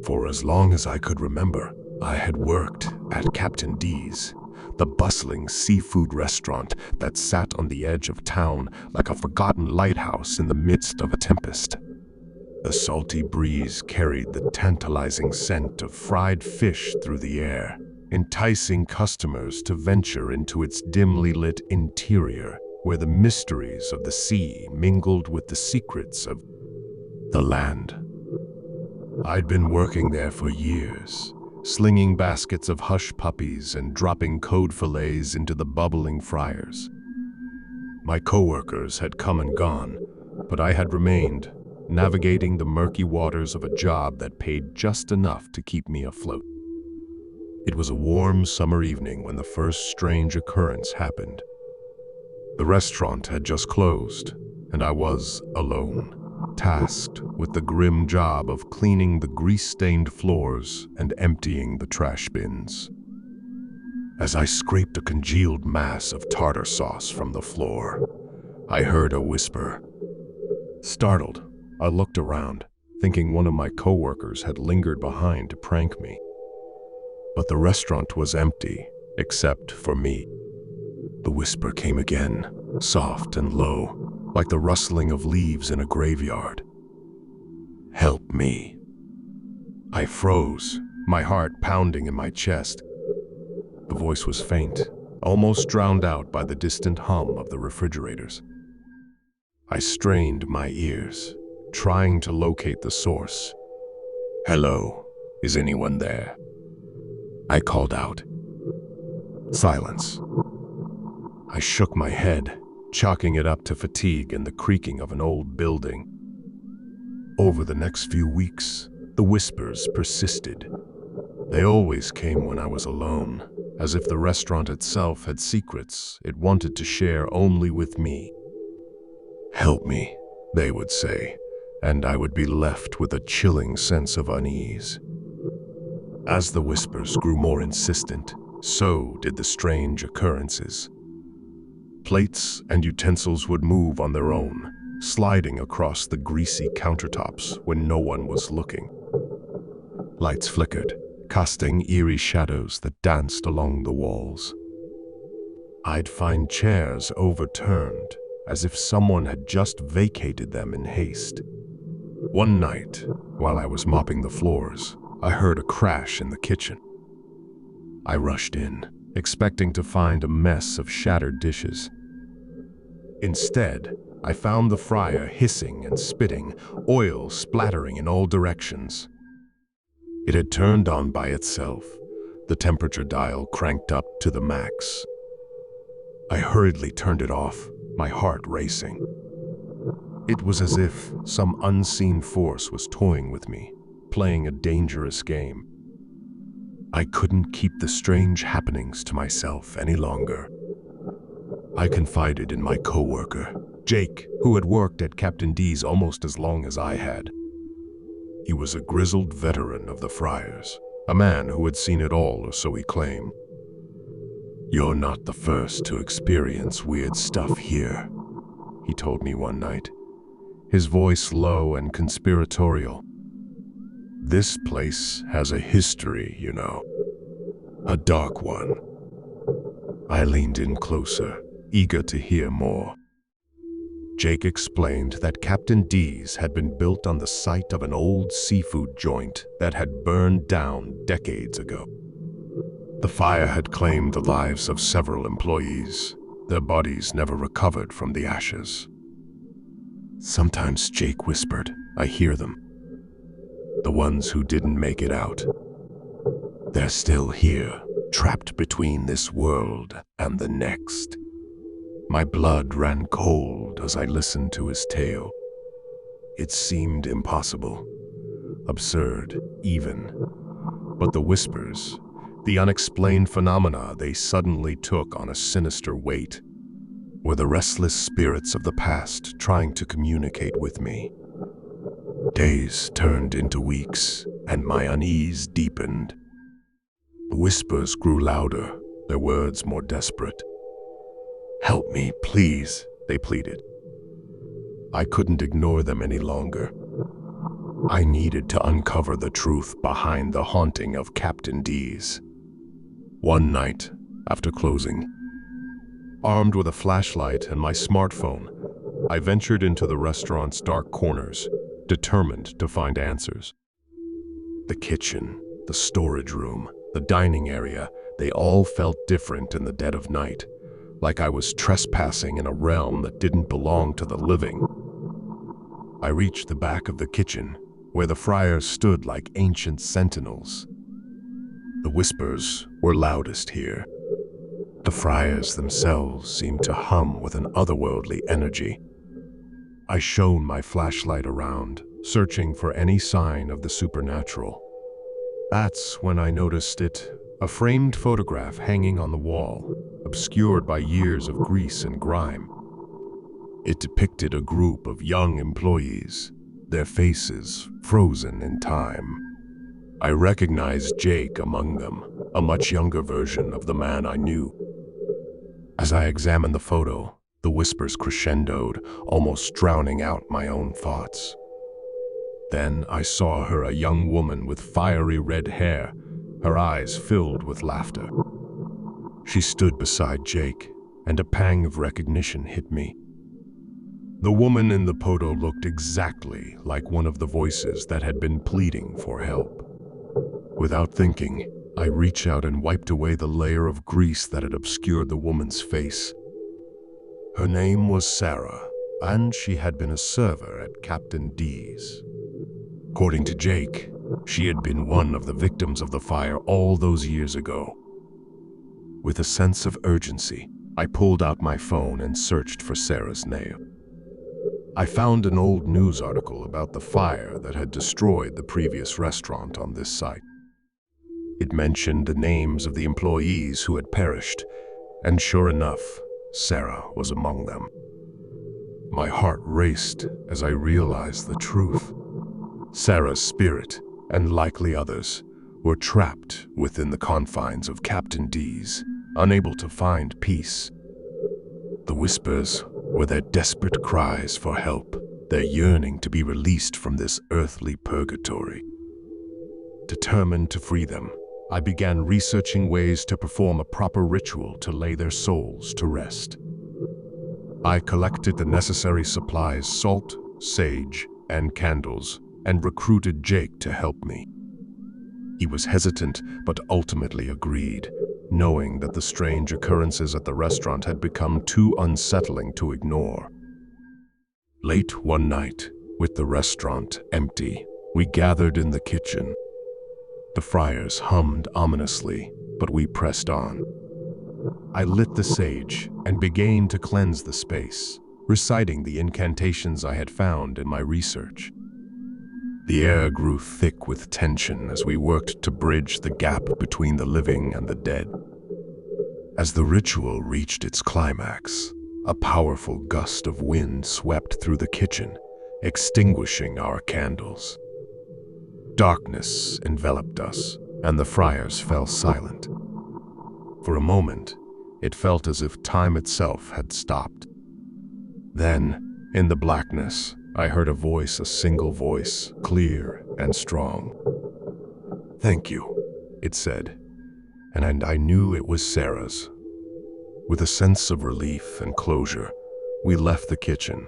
For as long as I could remember, I had worked at Captain D's, the bustling seafood restaurant that sat on the edge of town like a forgotten lighthouse in the midst of a tempest. The salty breeze carried the tantalizing scent of fried fish through the air, enticing customers to venture into its dimly lit interior, where the mysteries of the sea mingled with the secrets of the land. I'd been working there for years, slinging baskets of hush puppies and dropping code fillets into the bubbling fryers. My coworkers had come and gone, but I had remained, navigating the murky waters of a job that paid just enough to keep me afloat. It was a warm summer evening when the first strange occurrence happened. The restaurant had just closed, and I was alone, tasked with the grim job of cleaning the grease-stained floors and emptying the trash bins. As I scraped a congealed mass of tartar sauce from the floor, I heard a whisper. Startled, I looked around, thinking one of my coworkers had lingered behind to prank me. But the restaurant was empty, except for me. The whisper came again, soft and low, like the rustling of leaves in a graveyard. Help me. I froze, my heart pounding in my chest. The voice was faint, almost drowned out by the distant hum of the refrigerators. I strained my ears, trying to locate the source. Hello, is anyone there? I called out. Silence. I shook my head, chalking it up to fatigue and the creaking of an old building. Over the next few weeks, the whispers persisted. They always came when I was alone, as if the restaurant itself had secrets it wanted to share only with me. Help me, they would say, and I would be left with a chilling sense of unease. As the whispers grew more insistent, so did the strange occurrences. Plates and utensils would move on their own, sliding across the greasy countertops when no one was looking. Lights flickered, casting eerie shadows that danced along the walls. I'd find chairs overturned, as if someone had just vacated them in haste. One night, while I was mopping the floors, I heard a crash in the kitchen. I rushed in, expecting to find a mess of shattered dishes. Instead, I found the fryer hissing and spitting, oil splattering in all directions. It had turned on by itself, the temperature dial cranked up to the max. I hurriedly turned it off, my heart racing. It was as if some unseen force was toying with me, playing a dangerous game. I couldn't keep the strange happenings to myself any longer. I confided in my coworker, Jake, who had worked at Captain D's almost as long as I had. He was a grizzled veteran of the fryers, a man who had seen it all, or so he claimed. You're not the first to experience weird stuff here, he told me one night, his voice low and conspiratorial. This place has a history, you know, a dark one. I leaned in closer, eager to hear more. Jake explained that Captain D's had been built on the site of an old seafood joint that had burned down decades ago. The fire had claimed the lives of several employees, their bodies never recovered from the ashes. Sometimes, Jake whispered, I hear them. The ones who didn't make it out. They're still here, trapped between this world and the next. My blood ran cold as I listened to his tale. It seemed impossible, absurd even, but the whispers, the unexplained phenomena they suddenly took on a sinister weight, were the restless spirits of the past trying to communicate with me. Days turned into weeks, and my unease deepened. The whispers grew louder, their words more desperate. Help me, please, they pleaded. I couldn't ignore them any longer. I needed to uncover the truth behind the haunting of Captain D's. One night, after closing, armed with a flashlight and my smartphone, I ventured into the restaurant's dark corners, determined to find answers. The kitchen, the storage room, the dining area, they all felt different in the dead of night, like I was trespassing in a realm that didn't belong to the living. I reached the back of the kitchen, where the friars stood like ancient sentinels. The whispers were loudest here. The friars themselves seemed to hum with an otherworldly energy. I shone my flashlight around, searching for any sign of the supernatural. That's when I noticed it, a framed photograph hanging on the wall, obscured by years of grease and grime. It depicted a group of young employees, their faces frozen in time. I recognized Jake among them, a much younger version of the man I knew. As I examined the photo, the whispers crescendoed, almost drowning out my own thoughts. Then I saw her, a young woman with fiery red hair, her eyes filled with laughter. She stood beside Jake, and a pang of recognition hit me. The woman in the photo looked exactly like one of the voices that had been pleading for help. Without thinking, I reached out and wiped away the layer of grease that had obscured the woman's face. Her name was Sarah, and she had been a server at Captain D's. According to Jake, she had been one of the victims of the fire all those years ago. With a sense of urgency, I pulled out my phone and searched for Sarah's name. I found an old news article about the fire that had destroyed the previous restaurant on this site. It mentioned the names of the employees who had perished, and sure enough, Sarah was among them. My heart raced as I realized the truth. Sarah's spirit, and likely others, were trapped within the confines of Captain D's, unable to find peace. The whispers were their desperate cries for help, their yearning to be released from this earthly purgatory. Determined to free them, I began researching ways to perform a proper ritual to lay their souls to rest. I collected the necessary supplies, salt, sage, and candles, and recruited Jake to help me. He was hesitant, but ultimately agreed, knowing that the strange occurrences at the restaurant had become too unsettling to ignore. Late one night, with the restaurant empty, we gathered in the kitchen. The friars hummed ominously, but we pressed on. I lit the sage and began to cleanse the space, reciting the incantations I had found in my research. The air grew thick with tension as we worked to bridge the gap between the living and the dead. As the ritual reached its climax, a powerful gust of wind swept through the kitchen, extinguishing our candles. Darkness enveloped us, and the friars fell silent. For a moment, it felt as if time itself had stopped. Then, in the blackness, I heard a single voice, clear and strong. "Thank you," it said, and I knew it was Sarah's. With a sense of relief and closure, we left the kitchen,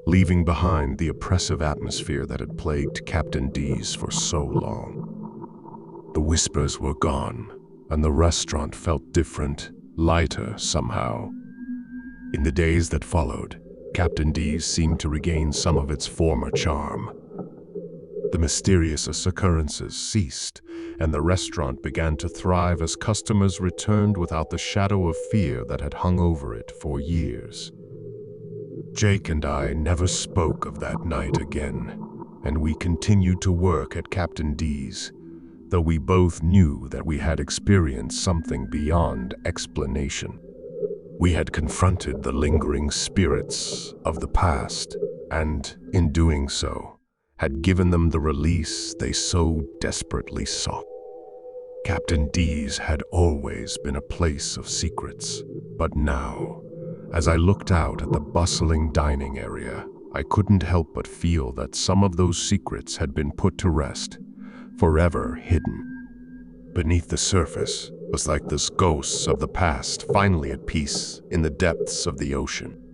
leaving behind the oppressive atmosphere that had plagued Captain D's for so long. The whispers were gone, and the restaurant felt different, lighter somehow. In the days that followed, Captain D's seemed to regain some of its former charm. The mysterious occurrences ceased, and the restaurant began to thrive as customers returned without the shadow of fear that had hung over it for years. Jake and I never spoke of that night again, and we continued to work at Captain D's, though we both knew that we had experienced something beyond explanation. We had confronted the lingering spirits of the past, and, in doing so, had given them the release they so desperately sought. Captain D's had always been a place of secrets, but now, as I looked out at the bustling dining area, I couldn't help but feel that some of those secrets had been put to rest, forever hidden. Beneath the surface was like those ghosts of the past finally at peace in the depths of the ocean.